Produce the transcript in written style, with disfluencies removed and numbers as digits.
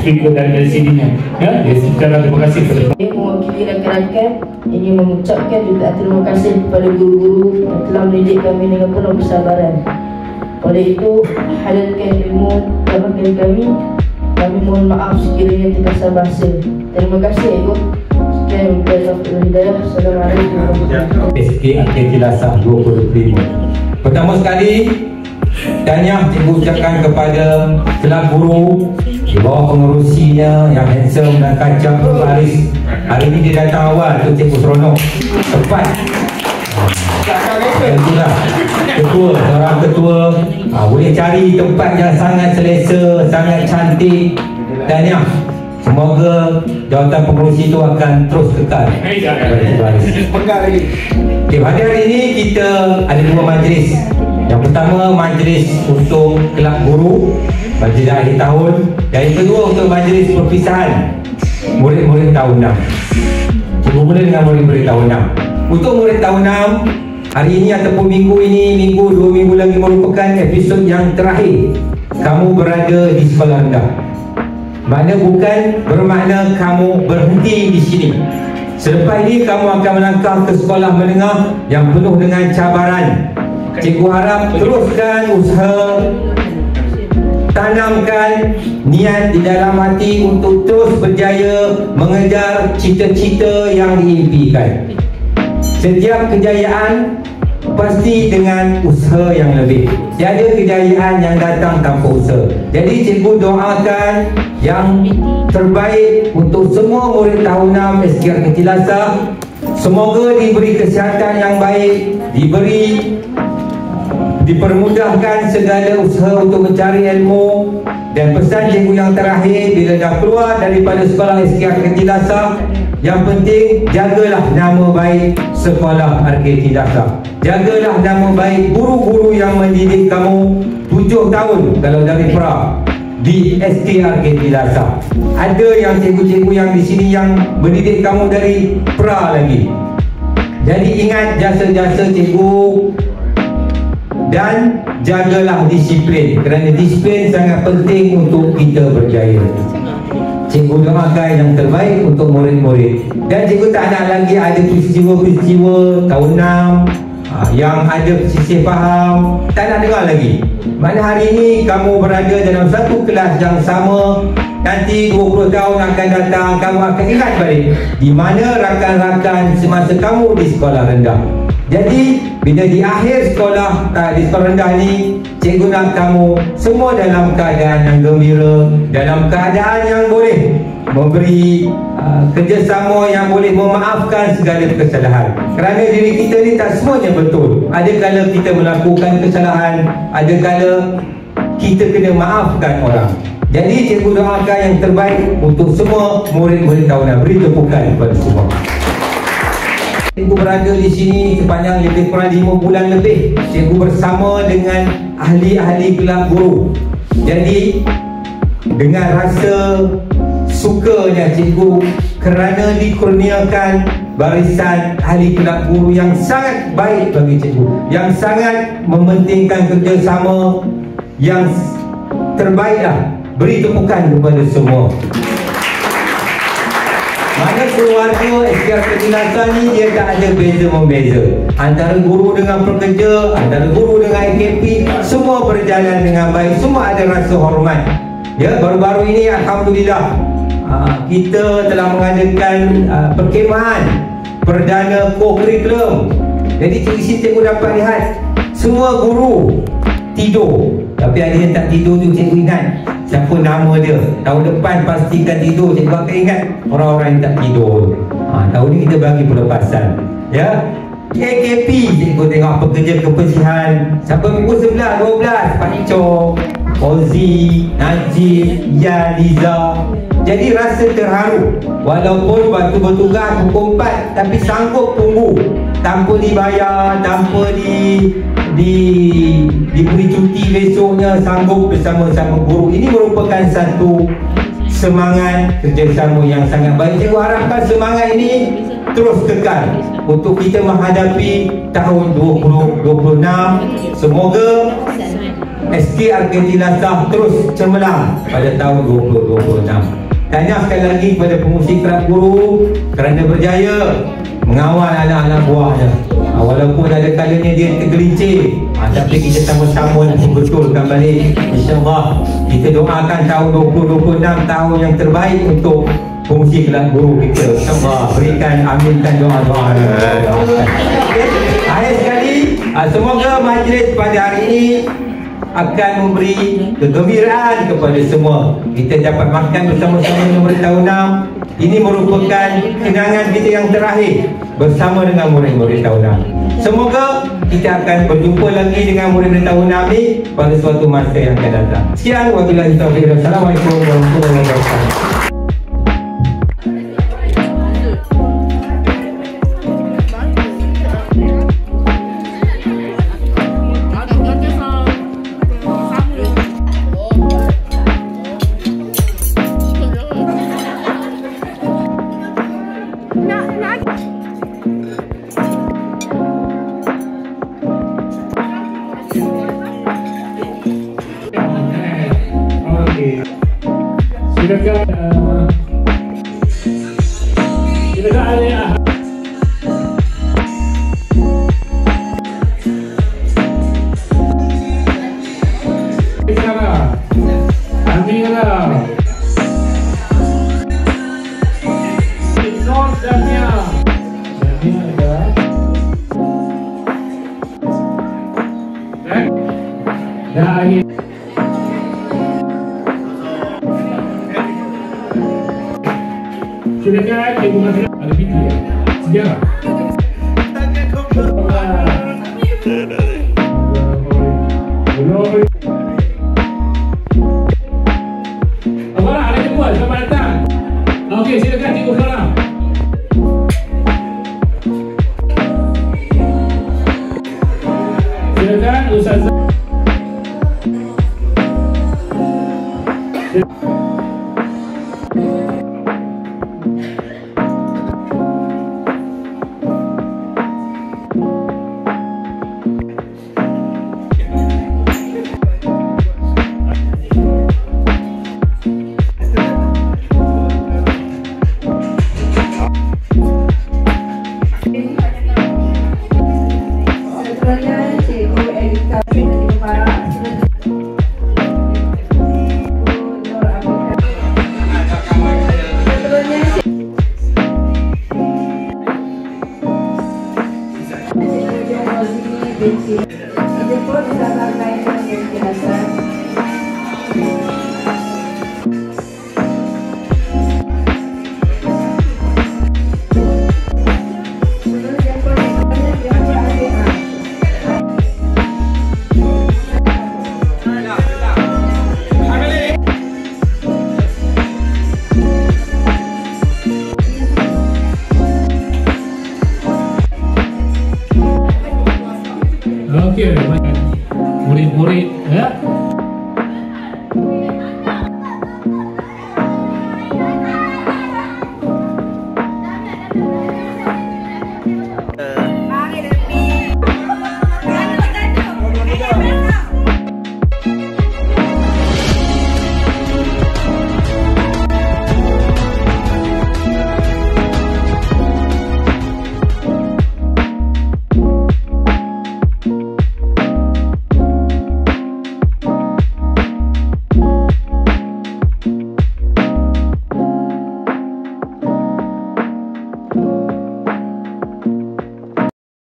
speaker dan LCD-nya. Ya, secara terima kasih kepada mewakili rakan-rakan ingin mengucapkan jutaan terima kasih kepada guru-guru yang telah mendidik kami dengan penuh kesabaran. Oleh itu, halalkan ilmu dan kami mohon maaf sekiranya terkasar bahasa. Terima kasih Ibu. Sekian wabillahi hidayah. Assalamualaikum warahmatullahi wabarakatuh. SK Al-Kilasah 2025. Pertama sekali, tahniah cikgu ucapkan kepada kelab guru di bawah pengerusinya yang handsome dan kacang Pak Haris. Hari ini dia datang awal tu cikgu seronok. Tepat. Itulah ketua, seorang ketua boleh cari tempat yang sangat selesa, sangat cantik. Tahniah. Semoga jawatan pengerusi itu akan terus kekal. Okay, pada hari ini kita ada dua majlis. Yang pertama majlis untuk kelab guru, majlis akhir tahun. Dan yang kedua untuk majlis perpisahan murid-murid tahun 6. Cikgu mula dengan murid-murid tahun 6. Untuk murid tahun 6, hari ini ataupun minggu ini, minggu 2 minggu lagi merupakan episod yang terakhir kamu berada di sekolah rendah. Makna bukan bermakna kamu berhenti di sini. Selepas ini kamu akan melangkah ke sekolah menengah yang penuh dengan cabaran. Cikgu harap teruskan usaha, tanamkan niat di dalam hati untuk terus berjaya mengejar cita-cita yang diimpikan. Setiap kejayaan pasti dengan usaha yang lebih. Tiada kejayaan yang datang tanpa usaha. Jadi cikgu doakan yang terbaik untuk semua murid tahun 6 SK Al-Kilasah. Semoga diberi kesihatan yang baik, dipermudahkan segala usaha untuk mencari ilmu. Dan pesan cikgu yang terakhir, bila dah keluar daripada sekolah SK Al-Kilasah, yang penting jagalah nama baik sekolah Al-Kilasah. Jagalah nama baik guru-guru yang mendidik kamu 7 tahun kalau dari pra di SK Al-Kilasah. Ada yang cikgu-cikgu yang di sini yang mendidik kamu dari pra lagi. Jadi ingat jasa-jasa cikgu dan jagalah disiplin, kerana disiplin sangat penting untuk kita berjaya. Cikgu doakan yang terbaik untuk murid-murid. Dan cikgu tak nak lagi ada peristiwa-peristiwa tahun 6 yang ada sisih faham. Tak nak dengar lagi. Mana hari ini kamu berada dalam satu kelas yang sama, nanti 20 tahun akan datang, kamu akan ingat balik di mana rakan-rakan semasa kamu di sekolah rendah. Jadi bila di akhir sekolah di sekolah rendah ni, cikgu nak kamu semua dalam keadaan yang gembira, dalam keadaan yang boleh memberi kerjasama, yang boleh memaafkan segala kesalahan. Kerana diri kita ni tak semuanya betul. Ada kala kita melakukan kesalahan, ada kala kita kena maafkan orang. Jadi cikgu doakan yang terbaik untuk semua murid-murid tahun 6. Beri tepukan kepada semua. Cikgu berada di sini sepanjang lebih kurang 5 bulan lebih. Cikgu bersama dengan ahli-ahli kelab guru. Jadi dengan rasa sukanya cikgu kerana dikurniakan barisan ahli kelab guru yang sangat baik bagi cikgu, yang sangat mementingkan kerjasama, yang terbaiklah. Beri tepukan kepada semua. Mana keluarga SK Al-Kilasah ni dia tak ada beza-membeza. Antara guru dengan pekerja, antara guru dengan AKP, semua berjalan dengan baik, semua ada rasa hormat. Ya, baru-baru ini alhamdulillah kita telah mengadakan perkemahan perdana co-curriculum. Jadi cikgu dapat lihat semua guru tidur. Tapi ada yang tak tidur tu cikgu ingat siapa nama dia. Tahun depan pastikan tidur. Cikgu akan ingat orang-orang yang tak tidur. Tahun ni kita bagi pelepasan. Ya, AKP cikgu tengok pekerja kebersihan. Siapa minggu 11, 12, Pak Icok, Ozi, Najib, Yan, Liza. Jadi rasa terharu. Walaupun waktu bertugas pukul 4, tapi sanggup tunggu tanpa dibayar, tanpa diberi cuti besoknya, sanggup bersama-sama guru. Ini merupakan satu semangat kerjasama yang sangat baik. Cikgu harapkan semangat ini terus kekal untuk kita menghadapi tahun 2026. Semoga SKR Ketilasa terus cemerlang pada tahun 2026. Tahniah sekali lagi kepada pengurusi kerap guru kerana berjaya mengawal anak-anak buahnya. Walaupun ada kalanya dia tergelincir, tapi kita sama-sama nak betulkan balik. InsyaAllah kita doakan tahun 2026 tahun yang terbaik untuk fungsi kelas guru kita. InsyaAllah berikan, aminkan doa-doa. Akhir sekali, semoga majlis pada hari ini akan memberi kegembiraan kepada semua. Kita dapat makan bersama-sama dengan murid tahun 6. Ini merupakan kenangan kita yang terakhir bersama dengan murid-murid tahun 6. Semoga kita akan berjumpa lagi dengan murid-murid tahun 6 ini pada suatu masa yang akan datang. Sekian, wabillahi taufiq. Assalamualaikum warahmatullahi wabarakatuh. Silakan Alia. Amira. Nur Damia. Damia ada. Dah akhir. Silakan Ibu Mazrah. Ada video ya? Sejarah. Abang ada jemput, selamat datang. Okey, silakan Cikgu Farah. Silakan Ustazah. Okey, murid-murid ya.